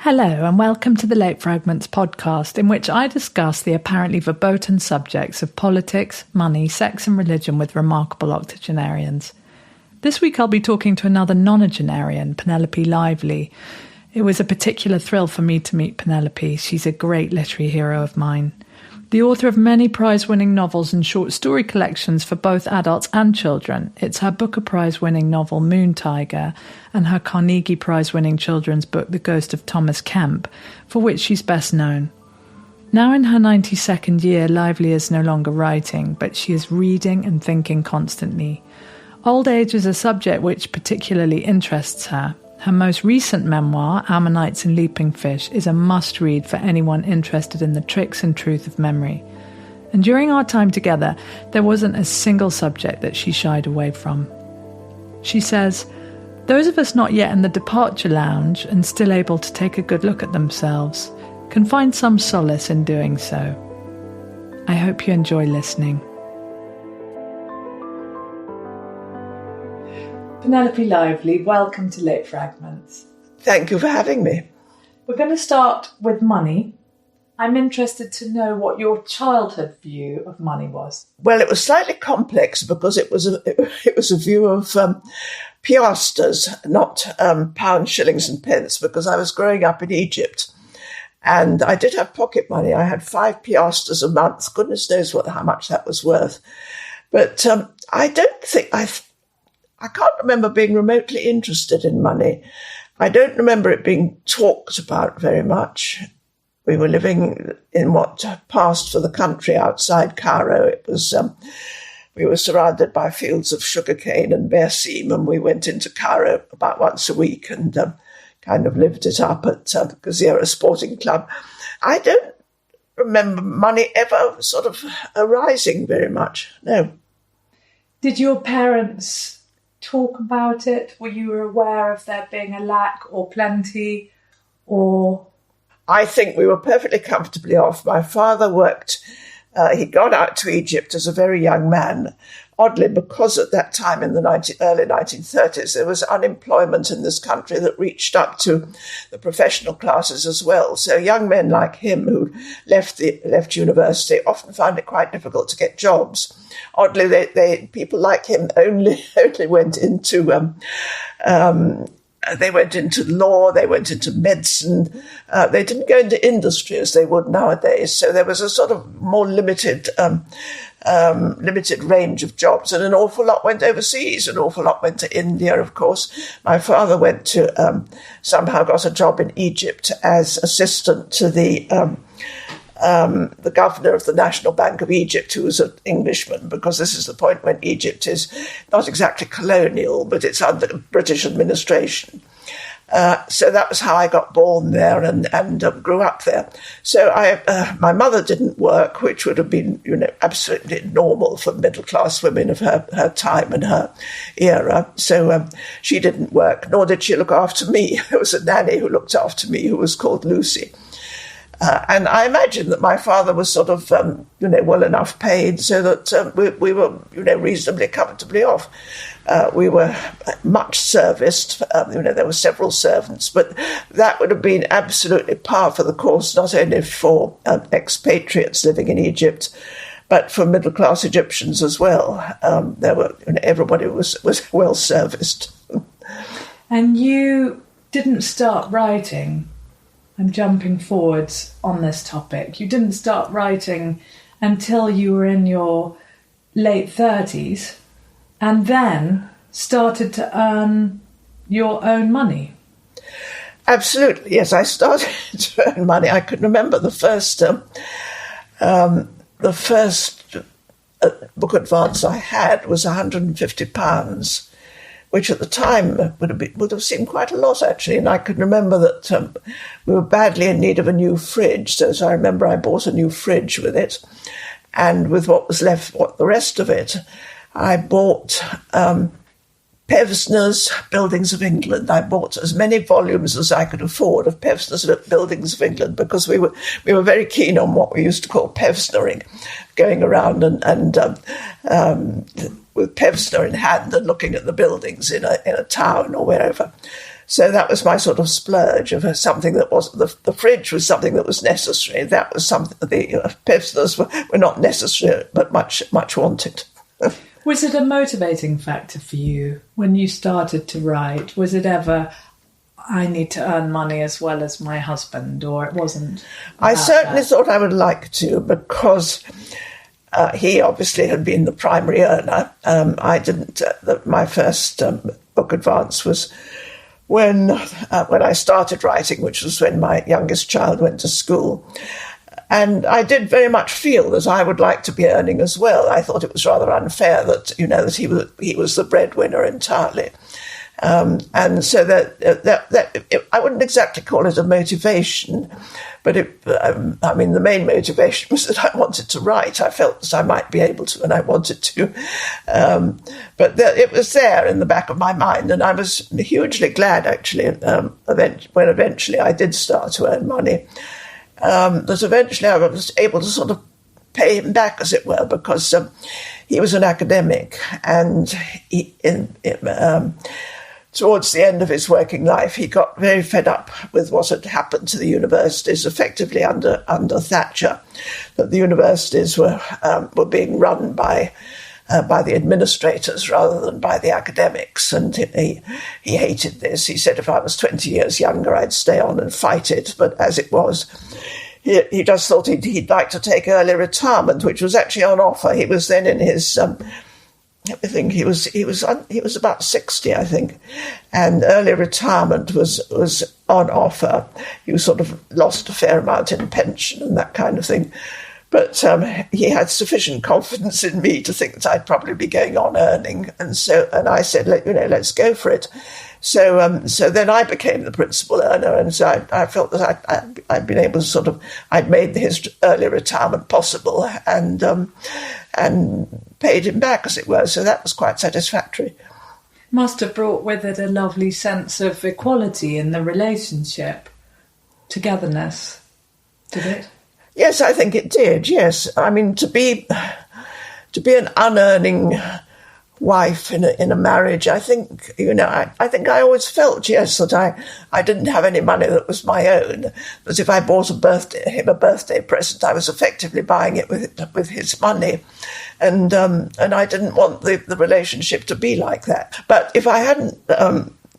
Hello and welcome to the Late Fragments podcast, in which I discuss the apparently verboten subjects of politics, money, sex and religion with remarkable octogenarians. This week I'll be talking to another nonagenarian, Penelope Lively. It was a particular thrill for me to meet Penelope. She's a great literary hero of mine. The author of many prize-winning novels and short story collections for both adults and children. It's her Booker Prize-winning novel Moon Tiger and her Carnegie Prize-winning children's book The Ghost of Thomas Kemp, for which she's best known. Now in her 92nd year, Lively is no longer writing, but she is reading and thinking constantly. Old age is a subject which particularly interests her. Her most recent memoir, Ammonites and Leaping Fish, is a must-read for anyone interested in the tricks and truth of memory. And during our time together, there wasn't a single subject that she shied away from. She says, "Those of us not yet in the departure lounge and still able to take a good look at themselves can find some solace in doing so." I hope you enjoy listening. Penelope Lively, welcome to Late Fragments. Thank you for having me. We're going to start with money. I'm interested to know what your childhood view of money was. Well, it was slightly complex because it was a view of piastres, not pounds, shillings and pence, because I was growing up in Egypt. And I did have pocket money. I had 5 piastres a month. Goodness knows how much that was worth. But I can't remember being remotely interested in money. I don't remember it being talked about very much. We were living in what passed for the country outside Cairo. It was we were surrounded by fields of sugarcane and berseem, and we went into Cairo about once a week and kind of lived it up at Gazira Sporting Club. I don't remember money ever sort of arising very much, no. Did your parents talk about it? Were you aware of there being a lack or plenty, or? I think we were perfectly comfortably off. My father worked, he got out to Egypt as a very young man, oddly because at that time in the early 1930s there was unemployment in this country that reached up to the professional classes as well. So young men like him who left university often found it quite difficult to get jobs. Oddly, people like him only went into they went into law, they went into medicine. They didn't go into industry as they would nowadays. So there was a sort of more limited range of jobs, and an awful lot went overseas. An awful lot went to India, of course. My father went to somehow got a job in Egypt as assistant to the governor of the National Bank of Egypt, who was an Englishman, because this is the point when Egypt is not exactly colonial, but it's under British administration. So that was how I got born there and grew up there. So my mother didn't work, which would have been, absolutely normal for middle-class women of her time and her era. So she didn't work, nor did she look after me. There was a nanny who looked after me who was called Lucy. And I imagine that my father was sort of, well enough paid so that we were, reasonably comfortably off. We were much serviced. There were several servants, but that would have been absolutely par for the course, not only for expatriates living in Egypt, but for middle-class Egyptians as well. Everybody was well serviced. And you didn't start writing. I'm jumping forwards on this topic. You didn't start writing until you were in your late 30s and then started to earn your own money. Absolutely, yes. I started to earn money. I can remember the first book advance I had was £150. Which at the time would have seemed quite a lot, actually. And I can remember that we were badly in need of a new fridge. So I remember I bought a new fridge with it. And with what was left, the rest of it, I bought Pevsner's Buildings of England. I bought as many volumes as I could afford of Pevsner's Buildings of England because we were very keen on what we used to call Pevsnering, going around and with Pevsner in hand and looking at the buildings in a town or wherever. So that was my sort of splurge of something that was, the fridge was something that was necessary. That was something, the pilsners were not necessary, but much wanted. Was it a motivating factor for you when you started to write? Was it ever, I need to earn money as well as my husband, or it wasn't? I certainly thought I would like to, because he obviously had been the primary earner. I didn't. My first book advance was when I started writing, which was when my youngest child went to school. And I did very much feel that I would like to be earning as well. I thought it was rather unfair that he was the breadwinner entirely. And so that I wouldn't exactly call it a motivation, but the main motivation was that I wanted to write. I felt that I might be able to, and I wanted to. But it was there in the back of my mind, and I was hugely glad, actually, when eventually I did start to earn money, that eventually I was able to sort of pay him back, as it were, because he was an academic, and towards the end of his working life, he got very fed up with what had happened to the universities, effectively under Thatcher, that the universities were being run by the administrators rather than by the academics, and he hated this. He said if I was 20 years younger, I'd stay on and fight it, but as it was, he just thought he'd like to take early retirement, which was actually on offer. He was then in his I think he was about 60, I think, and early retirement was on offer. He sort of lost a fair amount in pension and that kind of thing, but he had sufficient confidence in me to think that I'd probably be going on earning, and I said, let's go for it. So then I became the principal earner, and so I felt that I'd been able to I'd made his early retirement possible, and paid him back, as it were. So that was quite satisfactory. Must have brought with it a lovely sense of equality in the relationship, togetherness, did it? Yes, I think it did. Yes, I mean to be an unearning wife in a marriage, I think, I think I always felt, yes, that I didn't have any money that was my own. That if I bought him a birthday present, I was effectively buying it with his money. And I didn't want the relationship to be like that. But if I hadn't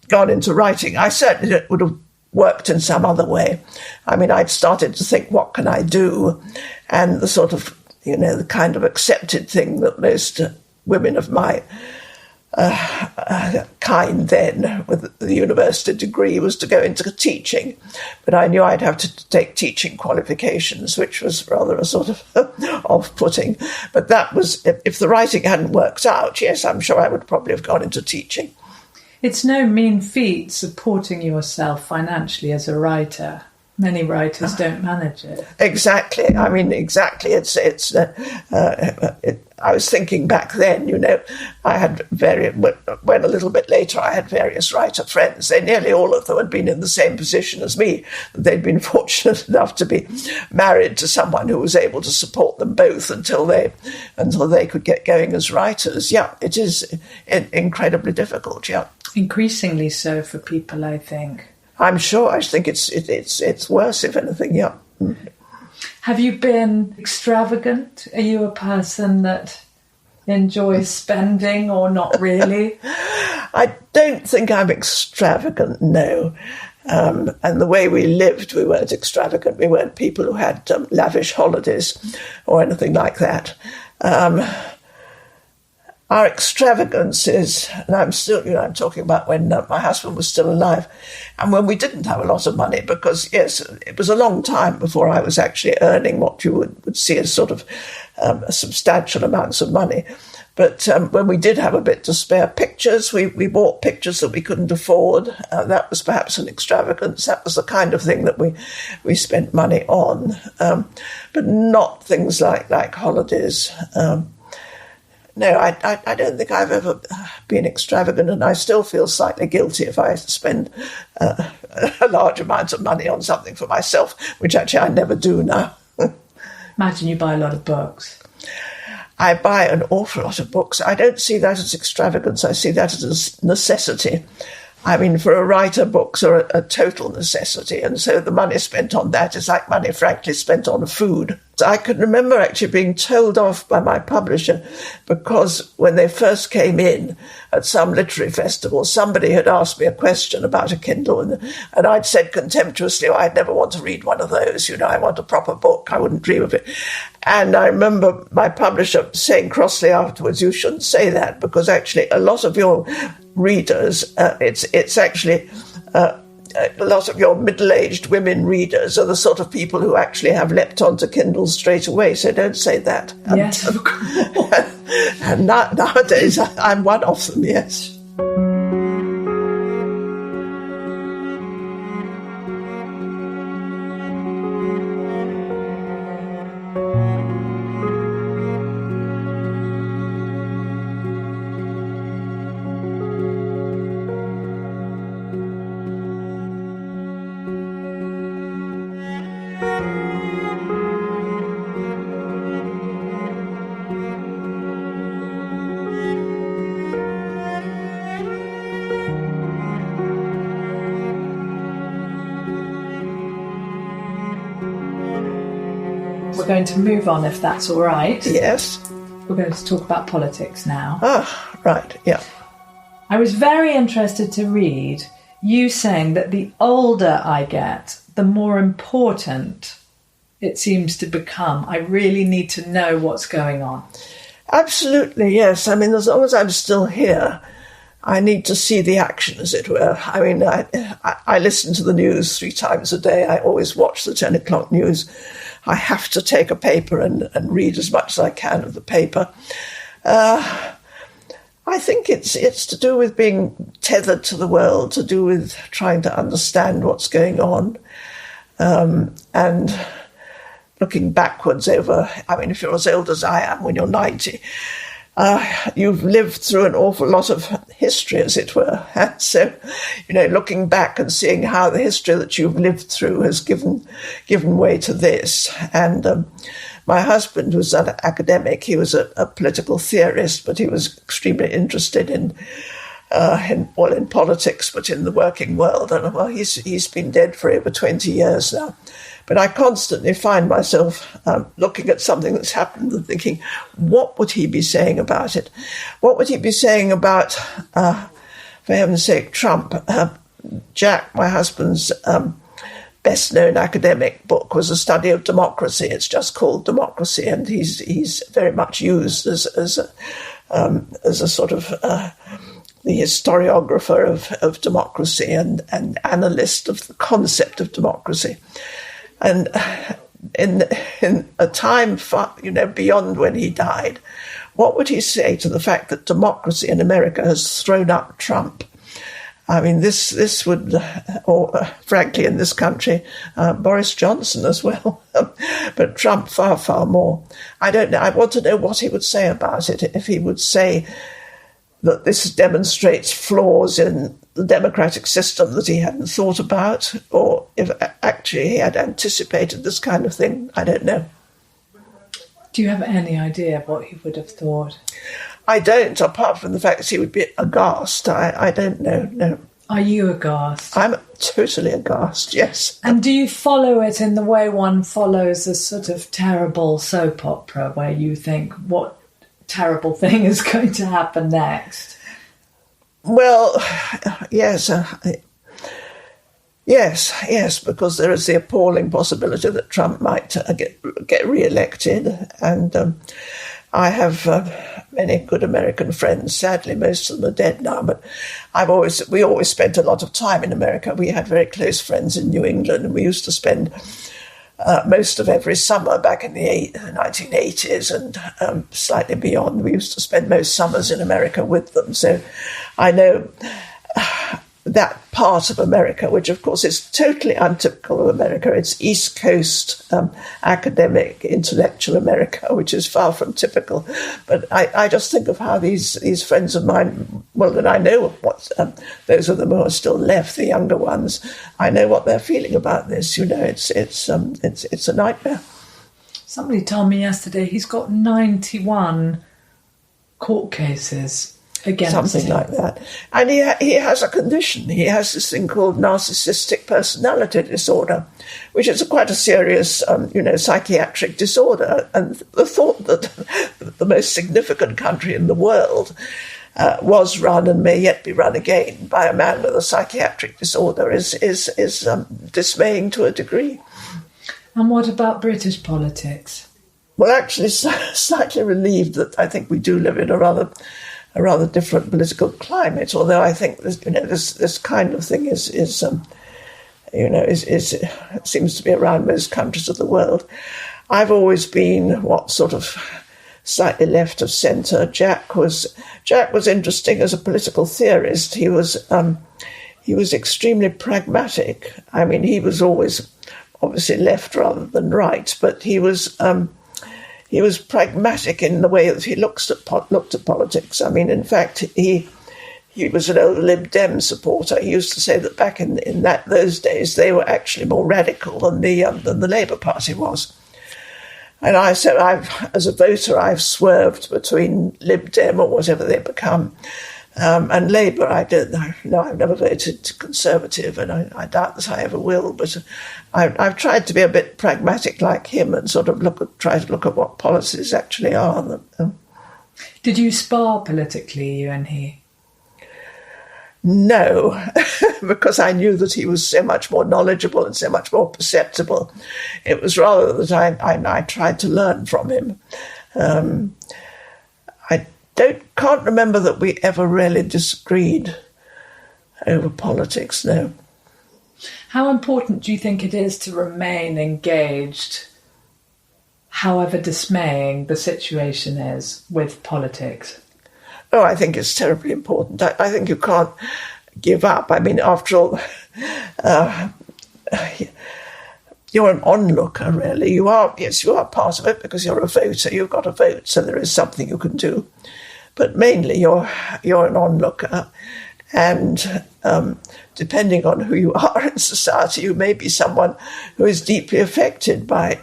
gone into writing, I certainly would have worked in some other way. I mean, I'd started to think, what can I do? And the sort of, the kind of accepted thing that most women of my kind then, with the university degree, was to go into teaching. But I knew I'd have to take teaching qualifications, which was rather a sort of off-putting. But that was, if the writing hadn't worked out, yes, I'm sure I would probably have gone into teaching. It's no mean feat supporting yourself financially as a writer. Many writers don't manage it. Exactly. I mean, exactly. I was thinking back then, I had when a little bit later I had various writer friends. Nearly all of them had been in the same position as me. They'd been fortunate enough to be married to someone who was able to support them both until they could get going as writers. Yeah, it is incredibly difficult, yeah. Increasingly so for people, I think. I'm sure. I think it's worse, if anything, yeah. Have you been extravagant? Are you a person that enjoys spending or not really? I don't think I'm extravagant, no. And the way we lived, we weren't extravagant. We weren't people who had lavish holidays or anything like that. Our extravagance is, and I'm still, I'm talking about when my husband was still alive, and when we didn't have a lot of money, because, yes, it was a long time before I was actually earning what you would see as sort of substantial amounts of money. But when we did have a bit to spare, pictures, we bought pictures that we couldn't afford. That was perhaps an extravagance. That was the kind of thing that we spent money on, but not things like holidays. No, I don't think I've ever been extravagant, and I still feel slightly guilty if I spend a large amount of money on something for myself, which actually I never do now. Imagine you buy a lot of books. I buy an awful lot of books. I don't see that as extravagance. I see that as necessity. I mean, for a writer, books are a total necessity, and so the money spent on that is like money, frankly, spent on food. So I can remember actually being told off by my publisher because when they first came in at some literary festival, somebody had asked me a question about a Kindle, and I'd said contemptuously, oh, I'd never want to read one of those, I want a proper book, I wouldn't dream of it. And I remember my publisher saying crossly afterwards, you shouldn't say that, because actually a lot of your readers, it's actually a lot of your middle-aged women readers are the sort of people who actually have leapt onto Kindle straight away, so don't say that. Yes, of course. And nowadays I'm one of them, yes. We're going to move on, if that's all right. Yes. We're going to talk about politics now. Ah, right, yeah. I was very interested to read you saying that the older I get, the more important it seems to become. I really need to know what's going on. Absolutely, yes. I mean, as long as I'm still here, I need to see the action, as it were. I mean, I listen to the news 3 times a day. I always watch the 10 o'clock news. I have to take a paper and read as much as I can of the paper. I think it's to do with being tethered to the world, to do with trying to understand what's going on, and looking backwards over. I mean, if you're as old as I am when you're 90, you've lived through an awful lot of history, as it were. And so, looking back and seeing how the history that you've lived through has given way to this. And my husband was an academic. He was a political theorist, but he was extremely interested in politics, but in the working world. And well, he's been dead for over 20 years now. But I constantly find myself looking at something that's happened and thinking, what would he be saying about it? What would he be saying about, for heaven's sake, Trump? Jack, my husband's best-known academic book was A Study of Democracy. It's just called Democracy, and he's very much used as a sort of the historiographer of democracy and analyst of the concept of democracy. And in a time far, beyond when he died, what would he say to the fact that democracy in America has thrown up Trump? I mean, this would, or frankly, in this country, Boris Johnson as well, but Trump far, far more. I don't know. I want to know what he would say about it. If he would say that this demonstrates flaws in the democratic system that he hadn't thought about, or if actually he had anticipated this kind of thing, I don't know. Do you have any idea what he would have thought? I don't, apart from the fact that he would be aghast. I don't know, no. Are you aghast? I'm totally aghast, yes. And do you follow it in the way one follows a sort of terrible soap opera, where you think, what terrible thing is going to happen next? Well, yes. Yes, because there is the appalling possibility that Trump might get re-elected. And I have many good American friends. Sadly, most of them are dead now, but we always spent a lot of time in America. We had very close friends in New England, and we used to spend most of every summer back in the 1980s and slightly beyond. We used to spend most summers in America with them. So I know that part of America, which of course is totally untypical of America. It's East Coast academic, intellectual America, which is far from typical. But I just think of how these friends of mine, well, that I know what those of them who are still left, the younger ones, I know what they're feeling about this. It's a nightmare. Somebody told me yesterday he's got 91 court cases. against something him. like that. And he has a condition. He has this thing called narcissistic personality disorder, which is quite a serious, psychiatric disorder. And the thought that the most significant country in the world was run and may yet be run again by a man with a psychiatric disorder is dismaying to a degree. And what about British politics? Well, actually, slightly relieved that I think we do live in a rather different political climate. Although I think this kind of thing is seems to be around most countries of the world. I've always been what sort of slightly left of centre. Jack was interesting as a political theorist. He was extremely pragmatic. I mean, he was always obviously left rather than right, but he was pragmatic in the way that he looked at politics. I mean, in fact, he was an old Lib Dem supporter. He used to say that back in those days they were actually more radical than the Labour Party was. And as a voter, I've swerved between Lib Dem or whatever they become, and Labour. I don't know. No, I've never voted Conservative, and I doubt that I ever will. But I've tried to be a bit pragmatic like him and sort of try to look at what policies actually are. Did you spar politically, you and he? No, because I knew that he was so much more knowledgeable and so much more perceptible. It was rather that I tried to learn from him. I can't remember that we ever really disagreed over politics, no. How important do you think it is to remain engaged, however dismaying the situation is, with politics? Oh, I think it's terribly important. I think you can't give up. I mean, after all, you're an onlooker, really. You are part of it because you're a voter. You've got a vote, so there is something you can do. But mainly, you're an onlooker, and depending on who you are in society, you may be someone who is deeply affected by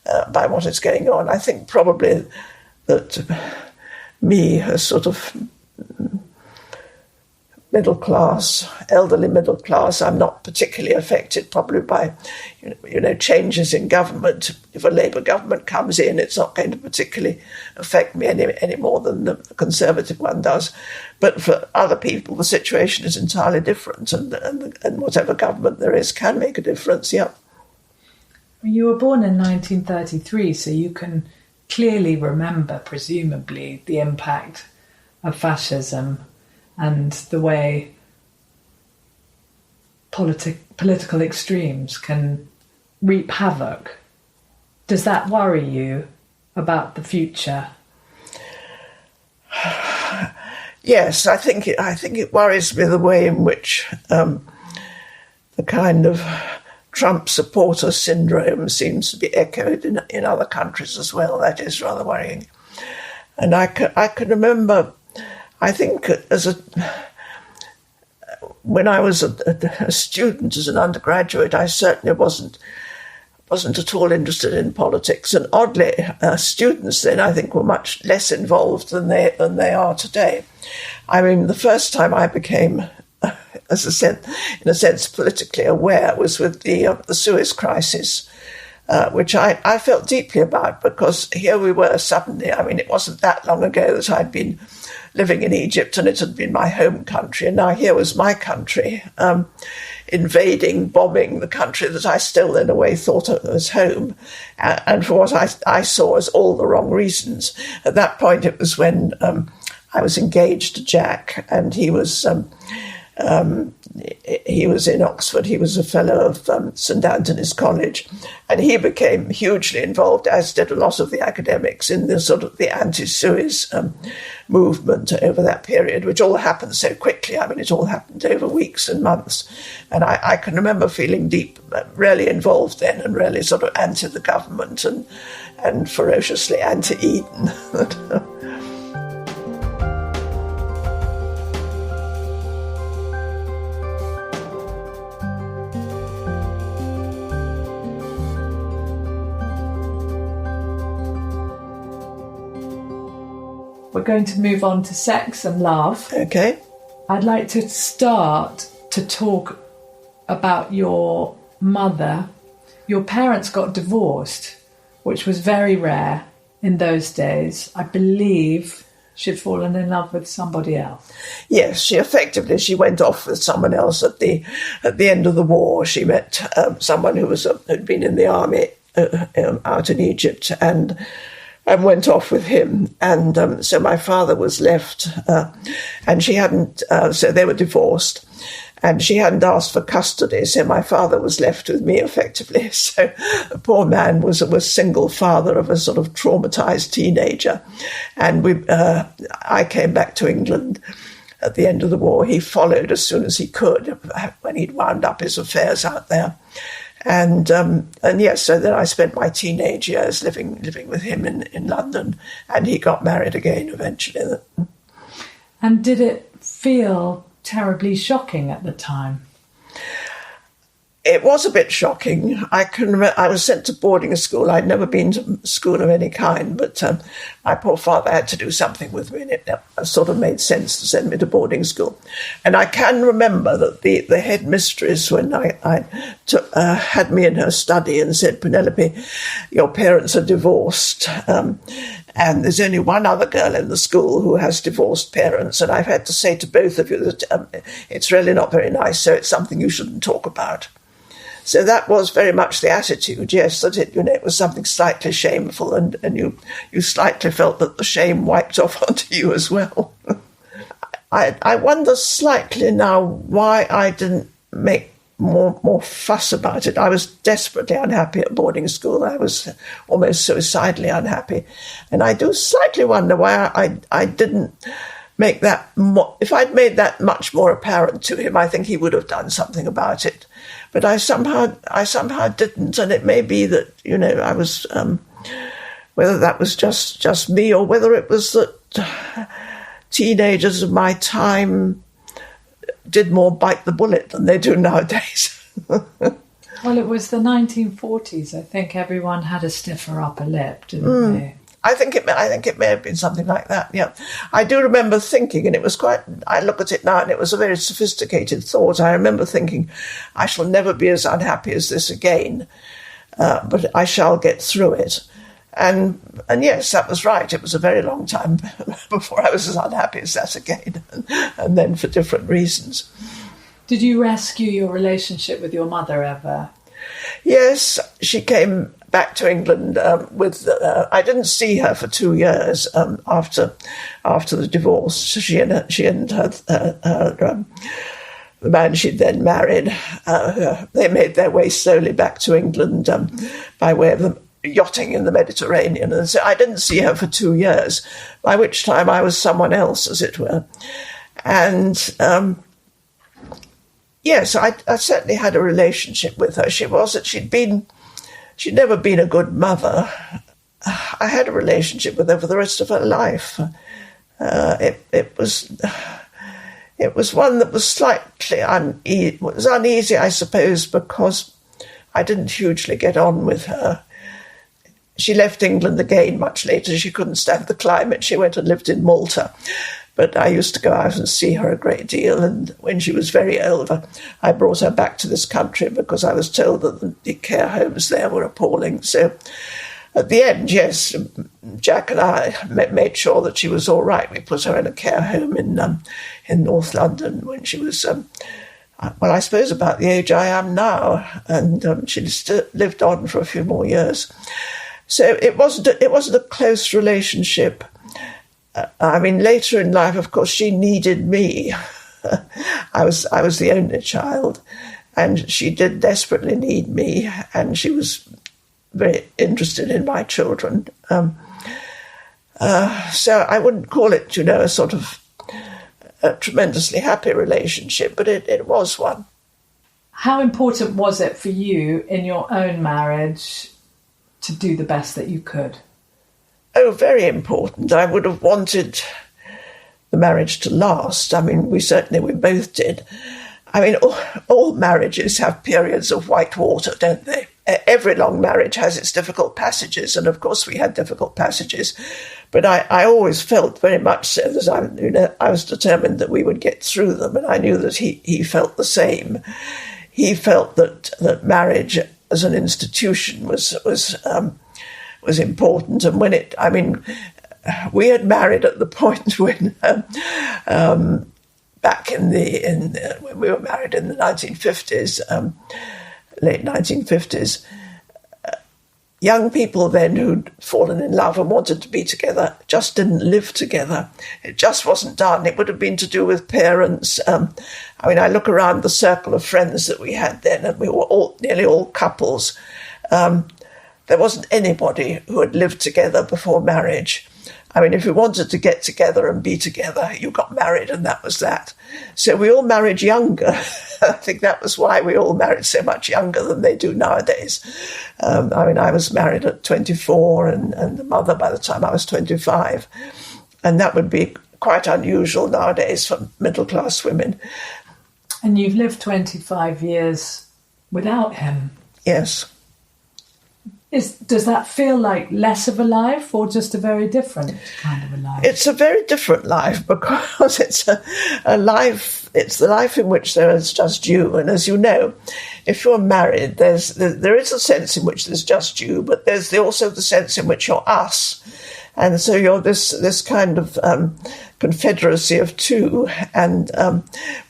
what is going on. I think probably that me, a sort of elderly middle class, I'm not particularly affected probably by, changes in government. If a Labour government comes in, it's not going to particularly affect me any more than the Conservative one does. But for other people, the situation is entirely different, and whatever government there is can make a difference, yeah. You were born in 1933, so you can clearly remember, presumably, the impact of fascism and the way political extremes can reap havoc. Does that worry you about the future? Yes, I think it worries me the way in which the kind of Trump supporter syndrome seems to be echoed in other countries as well. That is rather worrying. And I can remember, I think, when I was a student, as an undergraduate, I certainly wasn't at all interested in politics. And oddly, students then, I think, were much less involved than they are today. I mean, the first time I became, in a sense, politically aware was with the Suez Crisis, which I felt deeply about, because here we were suddenly. I mean, it wasn't that long ago that I'd been living in Egypt and it had been my home country, and now here was my country invading, bombing the country that I still in a way thought was home, and for what I saw as all the wrong reasons. At that point it was when I was engaged to Jack, and he was in Oxford. He was a fellow of St Anthony's College, and he became hugely involved, as did a lot of the academics, in the sort of the anti-Suez movement over that period, which all happened so quickly. I mean, it all happened over weeks and months, and I can remember feeling really involved then, and really sort of anti the government and ferociously anti-Eden. we're going to move on to sex and love. Okay. I'd like to start to talk about your mother. Your parents got divorced, which was very rare in those days. I believe she'd fallen in love with somebody else. Yes, she went off with someone else at the end of the war. She met someone who had been in the army out in Egypt and went off with him. And so my father was left, and she hadn't. So they were divorced. And she hadn't asked for custody, so my father was left with me, effectively. So the poor man was a single father of a sort of traumatised teenager. And I came back to England at the end of the war. He followed as soon as he could when he'd wound up his affairs out there. And yes, so then I spent my teenage years living with him in London, and he got married again eventually. And did it feel terribly shocking at the time? It was a bit shocking. I can remember I was sent to boarding school. I'd never been to school of any kind, but my poor father had to do something with me, and it sort of made sense to send me to boarding school. And I can remember that the headmistress, when I had me in her study and said, "Penelope, your parents are divorced, and there's only one other girl in the school who has divorced parents, and I've had to say to both of you that it's really not very nice, so it's something you shouldn't talk about." So that was very much the attitude, yes, that it was something slightly shameful, and you slightly felt that the shame wiped off onto you as well. I wonder slightly now why I didn't make more fuss about it. I was desperately unhappy at boarding school. I was almost suicidally unhappy. And I do slightly wonder why I didn't make that more. If I'd made that much more apparent to him, I think he would have done something about it. But I somehow didn't, and it may be that, I was, whether that was just me or whether it was that teenagers of my time did more bite the bullet than they do nowadays. Well, it was the 1940s. I think everyone had a stiffer upper lip, didn't they? I think it may have been something like that, yeah. I do remember thinking, and it was I look at it now, and it was a very sophisticated thought. I remember thinking, I shall never be as unhappy as this again, but I shall get through it. And yes, that was right. It was a very long time before I was as unhappy as that again, and then for different reasons. Did you rescue your relationship with your mother ever? Yes, she came back to England with. I didn't see her for 2 years after the divorce. She and the man she'd then married, they made their way slowly back to England by way of yachting in the Mediterranean, and so I didn't see her for 2 years. By which time I was someone else, as it were, and. Yes, I certainly had a relationship with her. She'd never been a good mother. I had a relationship with her for the rest of her life. It was one that was slightly uneasy, I suppose, because I didn't hugely get on with her. She left England again much later. She couldn't stand the climate. She went and lived in Malta. But I used to go out and see her a great deal, and when she was very old, I brought her back to this country because I was told that the care homes there were appalling. So at the end, yes, Jack and I made sure that she was all right. We put her in a care home in North London when she was, I suppose about the age I am now, and she still lived on for a few more years. So it wasn't a close relationship. Later in life, of course, she needed me. I was the only child, and she did desperately need me, and she was very interested in my children. So I wouldn't call it, a sort of a tremendously happy relationship, but it was one. How important was it for you in your own marriage to do the best that you could? Oh, very important. I would have wanted the marriage to last. We both did. All marriages have periods of white water, don't they? Every long marriage has its difficult passages, and of course we had difficult passages. But I always felt very much so that I was determined that we would get through them, and I knew that he felt the same. He felt that marriage as an institution was important, and we had married at the point when when we were married in the 1950s, late 1950s. Young people then who'd fallen in love and wanted to be together just didn't live together. It just wasn't done. It would have been to do with parents. I look around the circle of friends that we had then, and we were nearly all couples. There wasn't anybody who had lived together before marriage. If you wanted to get together and be together, you got married, and that was that. So we all married younger. I think that was why we all married so much younger than they do nowadays. I was married at 24 and the mother by the time I was 25. And that would be quite unusual nowadays for middle-class women. And you've lived 25 years without him. Yes. Does that feel like less of a life or just a very different kind of a life? It's a very different life because it's a life. It's the life in which there is just you. And as you know, if you're married, there is a sense in which there's just you, but there's also the sense in which you're us. And so you're this kind of confederacy of two. And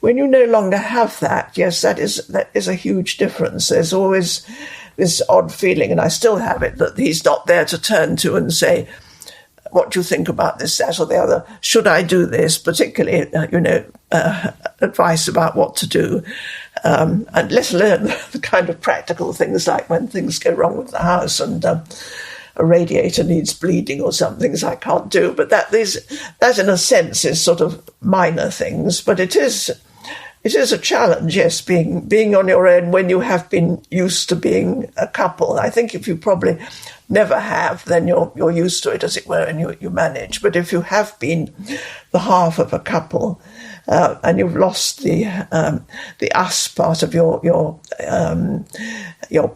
when you no longer have that, yes, that is a huge difference. There's always this odd feeling, and I still have it, that he's not there to turn to and say, what do you think about this, that, or the other? Should I do this? Particularly, advice about what to do. And let alone the kind of practical things like when things go wrong with the house and a radiator needs bleeding or some things I can't do. But that in a sense is sort of minor things, but it is a challenge, yes, being on your own when you have been used to being a couple. I think if you probably never have, then you're used to it, as it were, and you manage. But if you have been the half of a couple and you've lost the us part of your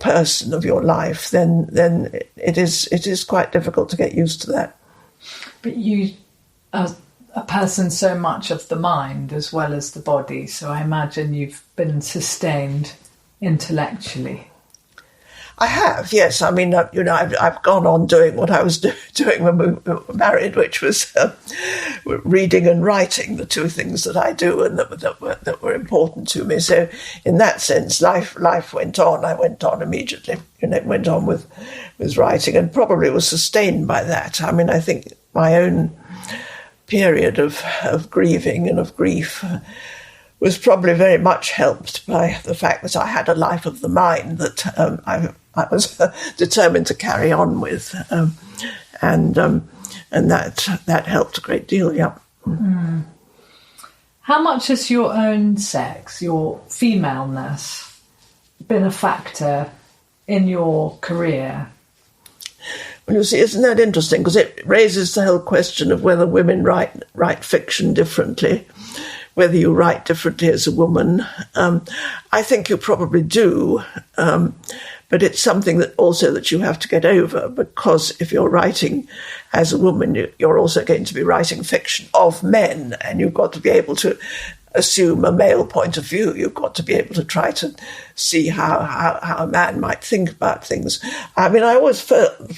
person, of your life, then it is quite difficult to get used to that. But you are a person so much of the mind as well as the body, so I imagine you've been sustained intellectually. I have, yes. I've gone on doing what I was doing when we were married, which was reading and writing, the two things that I do and that were important to me. So, in that sense, life went on. I went on immediately. Went on with writing, and probably was sustained by that. I think my own period of grieving and of grief was probably very much helped by the fact that I had a life of the mind that I was determined to carry on with, and that helped a great deal. Yeah. Mm. How much has your own sex, your femaleness, been a factor in your career? Well, you see, isn't that interesting? Because it raises the whole question of whether women write fiction differently, whether you write differently as a woman. I think you probably do, but it's something that you have to get over, because if you're writing as a woman, you're also going to be writing fiction of men, and you've got to be able to assume a male point of view. You've got to be able to try to see how a man might think about things. I always felt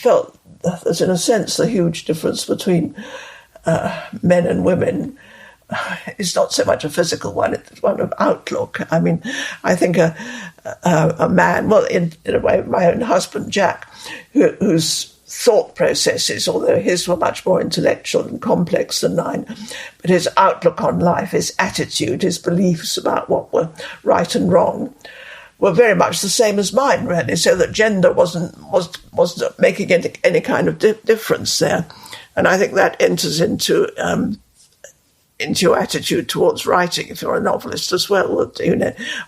that, in a sense, the huge difference between men and women is not so much a physical one, it's one of outlook. I think a man, well, in a way, my own husband, Jack, whose thought processes, although his were much more intellectual and complex than mine, but his outlook on life, his attitude, his beliefs about what were right and wrong were very much the same as mine, really, so that gender wasn't making any kind of difference there. And I think that enters into your attitude towards writing if you're a novelist as well.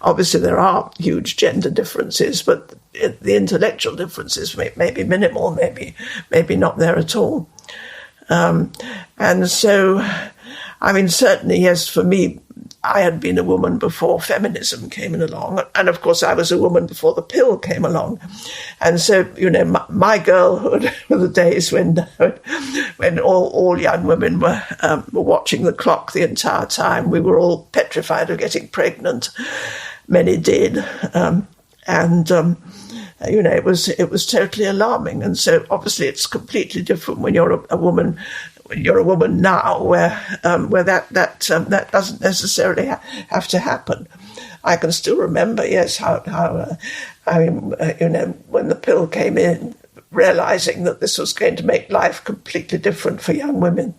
Obviously there are huge gender differences, but the intellectual differences may be minimal, maybe not there at all. And so, certainly, yes, for me, I had been a woman before feminism came along. And of course, I was a woman before the pill came along. And so, my girlhood were the days when all young women were watching the clock the entire time. We were all petrified of getting pregnant. Many did. It was totally alarming. And so obviously it's completely different when you're a woman. When you're a woman now, where that doesn't necessarily have to happen. I can still remember, yes, how when the pill came in, realizing that this was going to make life completely different for young women.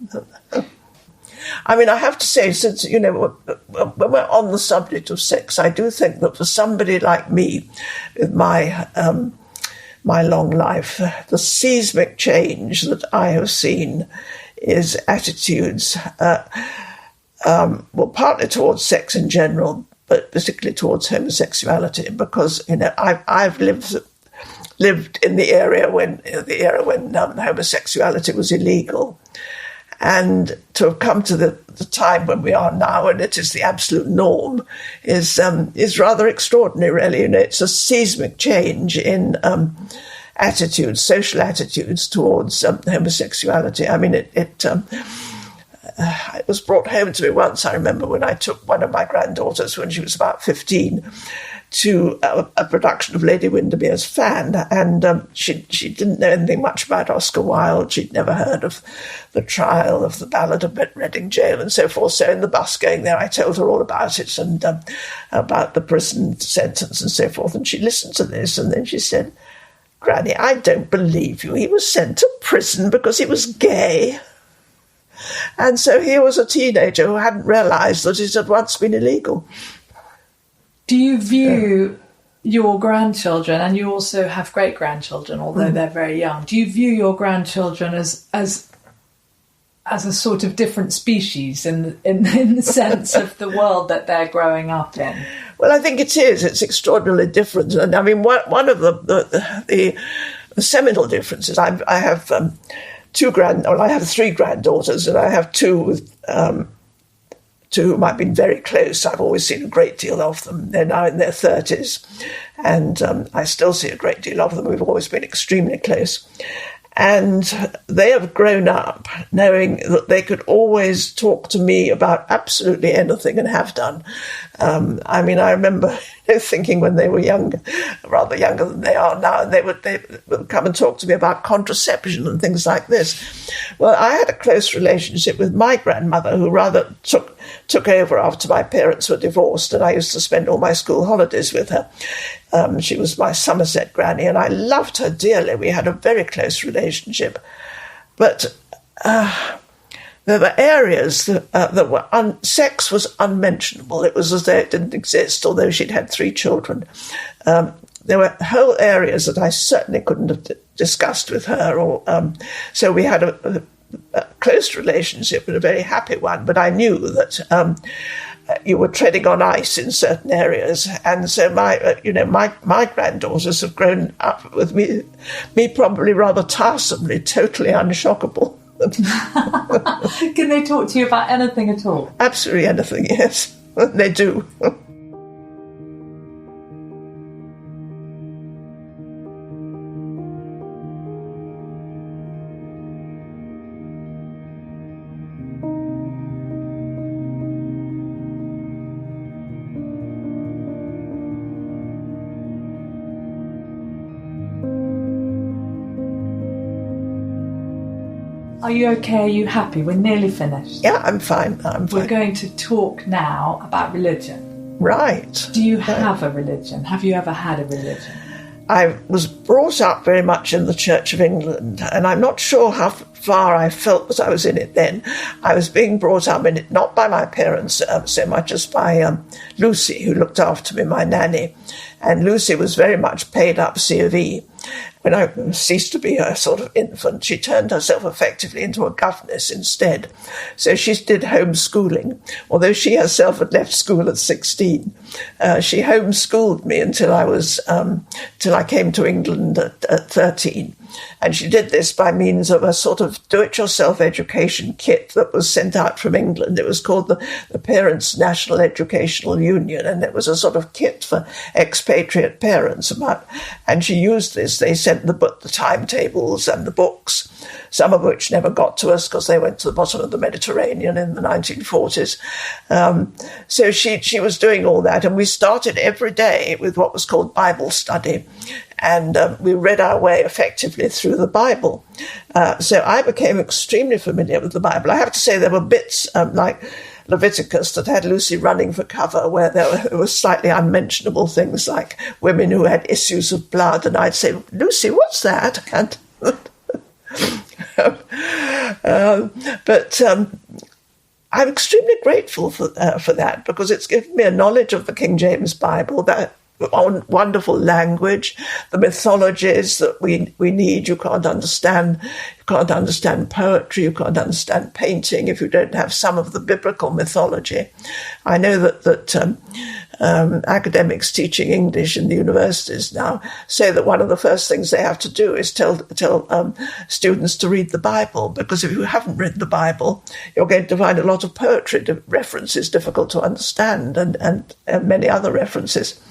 I mean, I have to say, since, when we're on the subject of sex, I do think that for somebody like me, with my long life, the seismic change that I have seen is attitudes, partly towards sex in general, but particularly towards homosexuality, because, I've lived in the era when homosexuality was illegal. And to have come to the time when we are now, and it is the absolute norm, is rather extraordinary, really. It's a seismic change in attitudes, social attitudes towards homosexuality. I mean, it was brought home to me once, I remember, when I took one of my granddaughters, when she was about 15, to a production of Lady Windermere's Fan, and she didn't know anything much about Oscar Wilde. She'd never heard of the trial of the Ballad of Reading Gaol and so forth. So in the bus going there, I told her all about it and about the prison sentence and so forth. And she listened to this, and then she said, "Granny, I don't believe you. He was sent to prison because he was gay." And so he was a teenager who hadn't realised that it had once been illegal. Do you view your grandchildren, and you also have great-grandchildren, although they're very young, do you view your grandchildren as a sort of different species in the sense of the world that they're growing up in? Well, I think it is. It's extraordinarily different. And I mean, one of the seminal differences, I have three granddaughters, and I have two to whom I've been very close. I've always seen a great deal of them. They're now in their 30s, and I still see a great deal of them. We've always been extremely close. And they have grown up knowing that they could always talk to me about absolutely anything, and have done. I mean, I remember thinking when they were younger, rather younger than they are now, and they would come and talk to me about contraception and things like this. Well, I had a close relationship with my grandmother, who rather took over after my parents were divorced, and I used to spend all my school holidays with her. She was my Somerset granny, and I loved her dearly. We had a very close relationship. But there were areas that were sex was unmentionable. It was as though it didn't exist, although she'd had 3 children. There were whole areas that I certainly couldn't have discussed with her. So we had a close relationship, and a very happy one. But I knew that you were treading on ice in certain areas, and so my granddaughters have grown up with me probably rather tiresomely, totally unshockable. Can they talk to you about anything at all? Absolutely anything, yes. They do. Are you okay? Are you happy? We're nearly finished. Yeah, I'm fine. We're going to talk now about religion. Right. Do you have a religion? Have you ever had a religion? I was brought up very much in the Church of England, and I'm not sure how far I felt that I was in it then. I was being brought up in it not by my parents so much as by Lucy, who looked after me, my nanny. And Lucy was very much paid up C of E. When I ceased to be a sort of infant, she turned herself effectively into a governess instead. So she did homeschooling. Although she herself had left school at 16, she homeschooled me until I came to England at 13. And she did this by means of a sort of do-it-yourself education kit that was sent out from England. It was called the Parents' National Educational Union, and it was a sort of kit for expatriate parents. And she used this. They sent the timetables and the books, some of which never got to us because they went to the bottom of the Mediterranean in the 1940s. So she was doing all that, and we started every day with what was called Bible study, and we read our way effectively through the Bible. So I became extremely familiar with the Bible. I have to say there were bits like Leviticus that had Lucy running for cover, where there were slightly unmentionable things like women who had issues of blood, and I'd say, "Lucy, what's that?" And but I'm extremely grateful for that, because it's given me a knowledge of the King James Bible, that wonderful language, the mythologies that we need. You can't understand poetry, you can't understand painting if you don't have some of the biblical mythology. I know that academics teaching English in the universities now say that one of the first things they have to do is tell students to read the Bible, because if you haven't read the Bible, you're going to find a lot of poetry references difficult to understand, and many other references.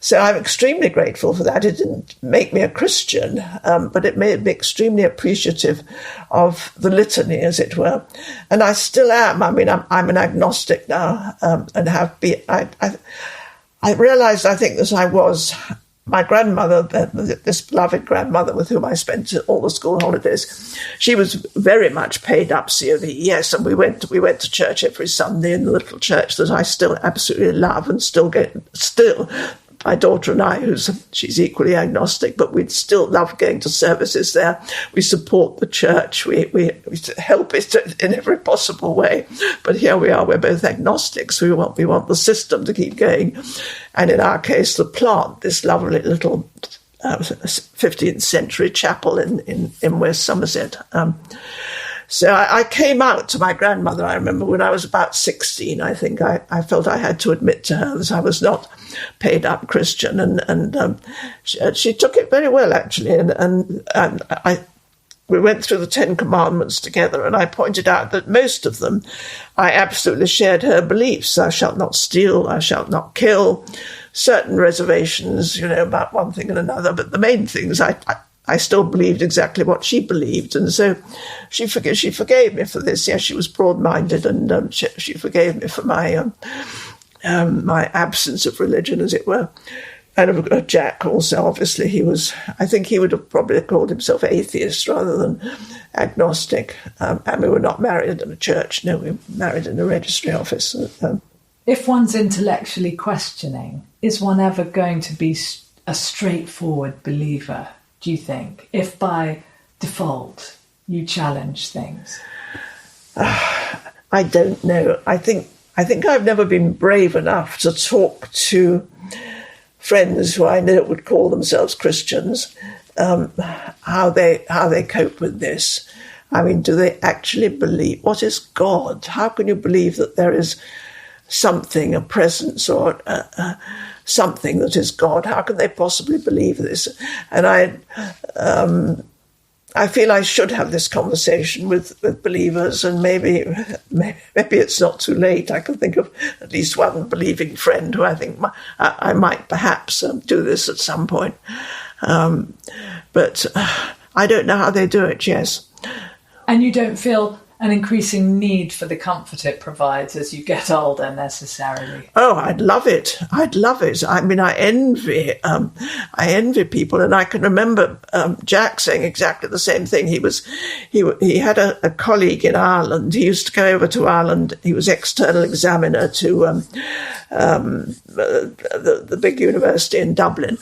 So I'm extremely grateful for that. It didn't make me a Christian, but it made me extremely appreciative of the litany, as it were. And I still am. I mean, I'm an agnostic now, and have been. I realised, I think, that I was. My grandmother, this beloved grandmother with whom I spent all the school holidays, she was very much paid up COV, yes, and we went to church every Sunday in the little church that I still absolutely love and still. My daughter and I, she's equally agnostic, but we'd still love going to services there. We support the church. We help it in every possible way. But here we are. We're both agnostics. We want the system to keep going, and in our case, the plant. This lovely little 15th century chapel in West Somerset. So I came out to my grandmother, I remember, when I was about 16. I think I felt I had to admit to her that I was not paid up Christian, and she took it very well, actually. And we went through the 10 Commandments together, and I pointed out that most of them, I absolutely shared her beliefs. Thou shalt not steal, thou shalt not kill, certain reservations, about one thing and another. But the main things, I still believed exactly what she believed, and so she forgave me for this. Yes, she was broad-minded, and she forgave me for my my absence of religion, as it were. And Jack also, obviously, I think he would have probably called himself atheist rather than agnostic. And we were not married in a church. No, we were married in a registry office. If one's intellectually questioning, is one ever going to be a straightforward believer, do you think, if by default you challenge things? I don't know. I think I've never been brave enough to talk to friends who I know would call themselves Christians, how they cope with this. I mean, do they actually believe? What is God? How can you believe that there is something, a presence, or something that is God? How can they possibly believe this? And I feel I should have this conversation with believers, and maybe it's not too late. I can think of at least one believing friend who I think I might perhaps do this at some point. But I don't know how they do it, yes. And you don't feel an increasing need for the comfort it provides as you get older, necessarily? Oh, I'd love it. I mean, I envy people, and I can remember Jack saying exactly the same thing. He had a colleague in Ireland. He used to go over to Ireland. He was external examiner to the big university in Dublin,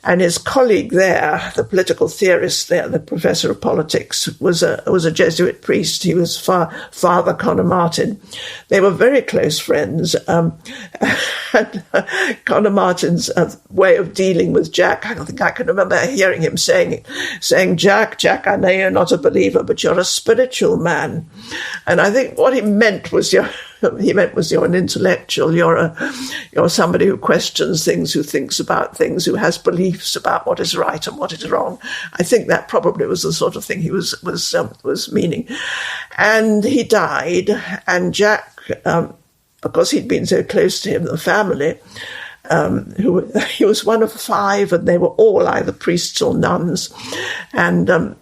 and his colleague there, the political theorist there, the professor of politics, was a Jesuit priest. He was Father Connor Martin. They were very close friends. And Connor Martin's way of dealing with Jack, I think I can remember hearing him saying, Jack, I know you're not a believer, but you're a spiritual man. And I think what he meant was he meant was you're an intellectual, you're somebody who questions things, who thinks about things, who has beliefs about what is right and what is wrong. I think that probably was the sort of thing he was meaning. And he died, and Jack, because he'd been so close to him, the family, he was one of 5, and they were all either priests or nuns, and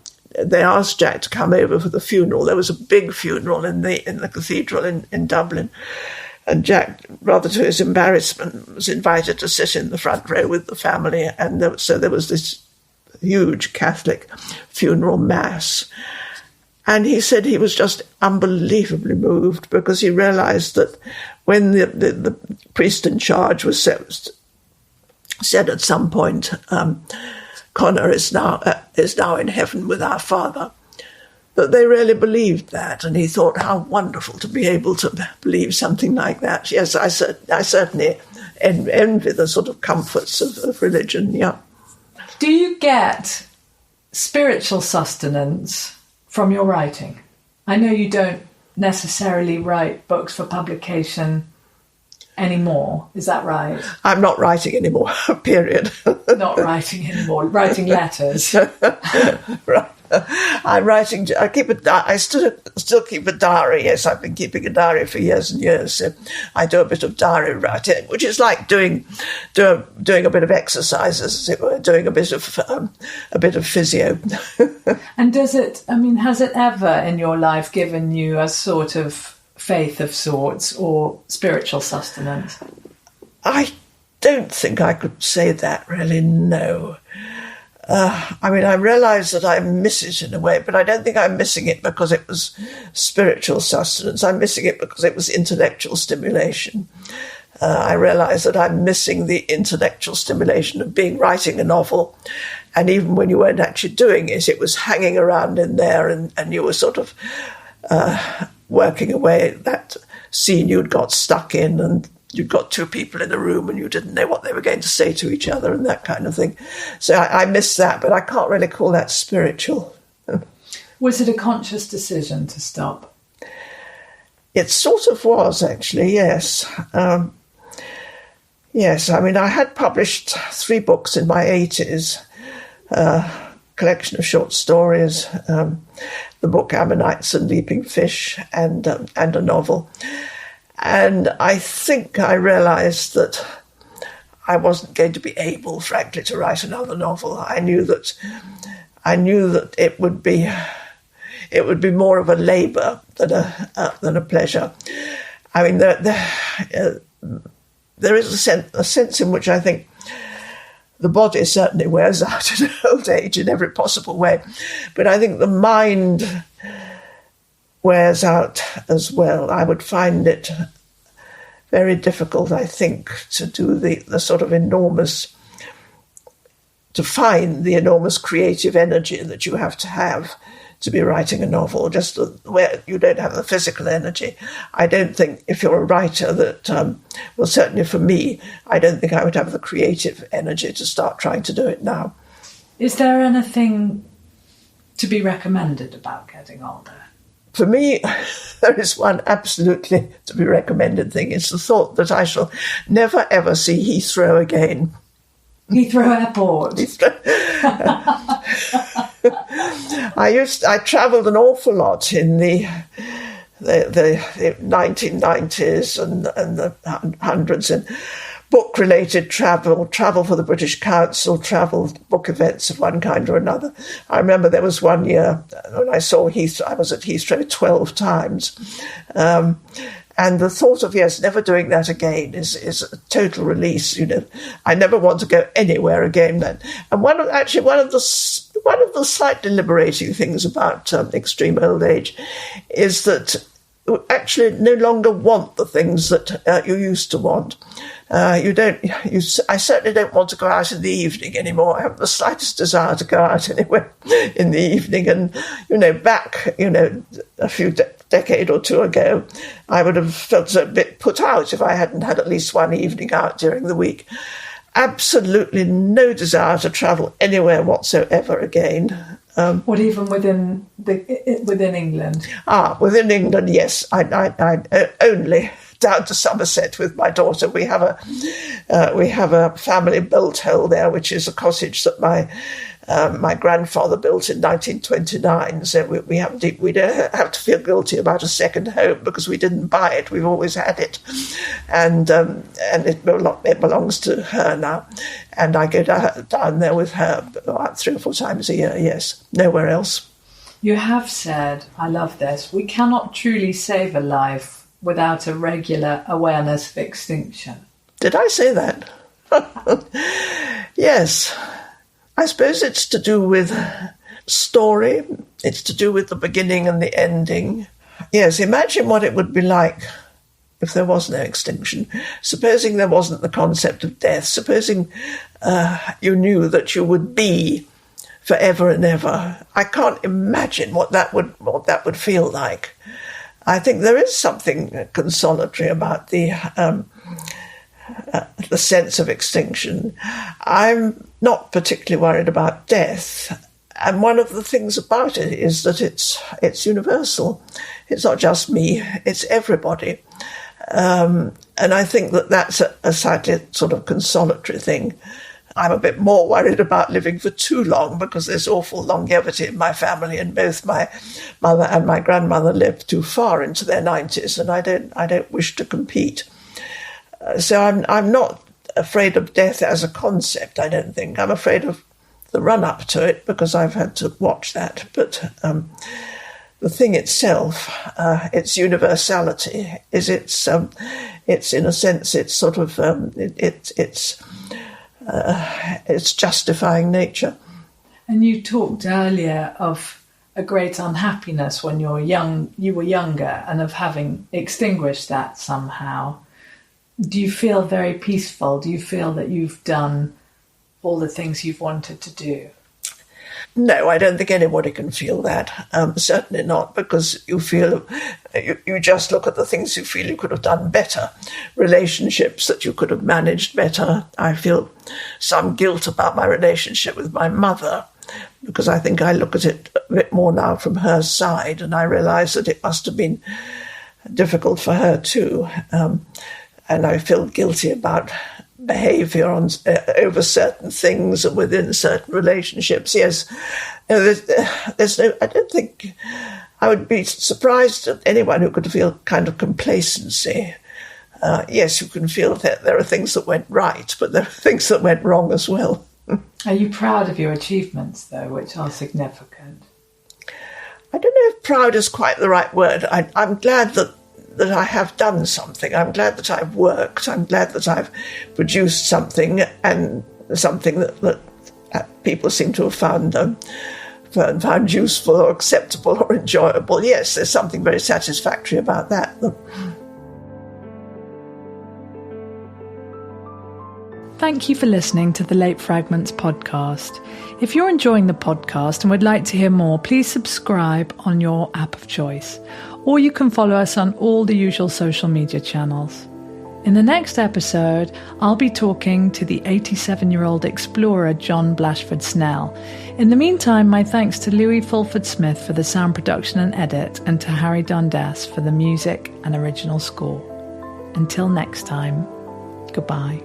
they asked Jack to come over for the funeral. There was a big funeral in the cathedral in Dublin, and Jack, rather to his embarrassment, was invited to sit in the front row with the family, and so there was this huge Catholic funeral mass. And he said he was just unbelievably moved, because he realised that when the priest in charge was said at some point, Connor is now in heaven with our Father, that they really believed that. And he thought, how wonderful to be able to believe something like that. Yes, I certainly envy the sort of comforts of religion, yeah. Do you get spiritual sustenance from your writing? I know you don't necessarily write books for publication anymore, is that right? I'm not writing anymore, period. Not writing anymore, writing letters. Right. I'm writing. I still keep a diary. Yes, I've been keeping a diary for years and years. So I do a bit of diary writing, which is like doing a bit of exercises, as it were, doing a bit of physio. And has it ever in your life given you a sort of faith of sorts or spiritual sustenance? I don't think I could say that, really, no. I realise that I miss it in a way, but I don't think I'm missing it because it was spiritual sustenance. I'm missing it because it was intellectual stimulation. I realise that I'm missing the intellectual stimulation of writing a novel. And even when you weren't actually doing it, it was hanging around in there, and you were sort of working away at that scene you'd got stuck in, and you'd got 2 people in a room and you didn't know what they were going to say to each other and that kind of thing. So I miss that, but I can't really call that spiritual. Was it a conscious decision to stop? It sort of was, actually, yes. Yes, I had published 3 books in my 80s, a collection of short stories, the book Ammonites and Leaping Fish, and a novel. And I think I realised that I wasn't going to be able, frankly, to write another novel. I knew that it would be more of a labour than a pleasure. There is a sense in which I think the body certainly wears out in old age in every possible way, but I think the mind wears out as well. I would find it very difficult, I think, to do the sort of to find the enormous creative energy that you have to be writing a novel, just where you don't have the physical energy. I don't think if you're a writer that, well, certainly for me, I don't think I would have the creative energy to start trying to do it now. Is there anything to be recommended about getting older? For me, there is one absolutely to be recommended thing. It's the thought that I shall never, ever see Heathrow again. Heathrow Airport. I travelled an awful lot in the 1990s and the hundreds, and book-related travel for the British Council, book events of one kind or another. I remember there was one year when I saw Heathrow. I was at Heathrow 12 times. And the thought of, never doing that again is a total release. I never want to go anywhere again then. And one of the slightly liberating things about extreme old age is that you actually no longer want the things that you used to want. I certainly don't want to go out in the evening anymore. I haven't the slightest desire to go out anywhere in the evening. And, back, a few decade or two ago, I would have felt a bit put out if I hadn't had at least one evening out during the week. Absolutely no desire to travel anywhere whatsoever again. What, even within England? Within England, yes. I only down to Somerset with my daughter. We have a family bolt hole there, which is a cottage that my grandfather built in 1929. So we don't have to feel guilty about a second home because we didn't buy it. We've always had it, and it belongs to her now. And I go down there with her about 3 or 4 times a year. Yes, nowhere else. You have said, I love this, we cannot truly save a life without a regular awareness of extinction. Did I say that? Yes. I suppose it's to do with story. It's to do with the beginning and the ending. Yes, imagine what it would be like if there was no extinction. Supposing there wasn't the concept of death. Supposing you knew that you would be forever and ever. I can't imagine what that would feel like. I think there is something consolatory about the sense of extinction. I'm not particularly worried about death, and one of the things about it is that it's universal. It's not just me; it's everybody, and I think that's a slightly sort of consolatory thing. I'm a bit more worried about living for too long because there's awful longevity in my family, and both my mother and my grandmother lived too far into their 90s, and I don't wish to compete. So I'm not afraid of death as a concept, I don't think. I'm afraid of the run-up to it because I've had to watch that. But the thing itself, its universality, is it's in a sense, it's sort of, it's justifying nature. And you talked earlier of a great unhappiness when you were younger, and of having extinguished that somehow. Do you feel very peaceful? Do you feel that you've done all the things you've wanted to do? No, I don't think anybody can feel that. Certainly not, because you feel, you just look at the things you feel you could have done better, relationships that you could have managed better. I feel some guilt about my relationship with my mother, because I think I look at it a bit more now from her side, and I realise that it must have been difficult for her too. And I feel guilty about behaviour over certain things and within certain relationships. Yes, there's no. I don't think I would be surprised at anyone who could feel kind of complacency. Yes, you can feel that there are things that went right, but there are things that went wrong as well. Are you proud of your achievements, though, which are significant? I don't know if proud is quite the right word. I'm glad that I have done something. I'm glad that I've worked. I'm glad that I've produced something, and something that people seem to have found useful or acceptable or enjoyable. Yes, there's something very satisfactory about that. Thank you for listening to the Late Fragments podcast. If you're enjoying the podcast and would like to hear more, please subscribe on your app of choice, or you can follow us on all the usual social media channels. In the next episode, I'll be talking to the 87-year-old explorer John Blashford Snell. In the meantime, my thanks to Louis Fulford-Smith for the sound production and edit, and to Harry Dundas for the music and original score. Until next time, goodbye.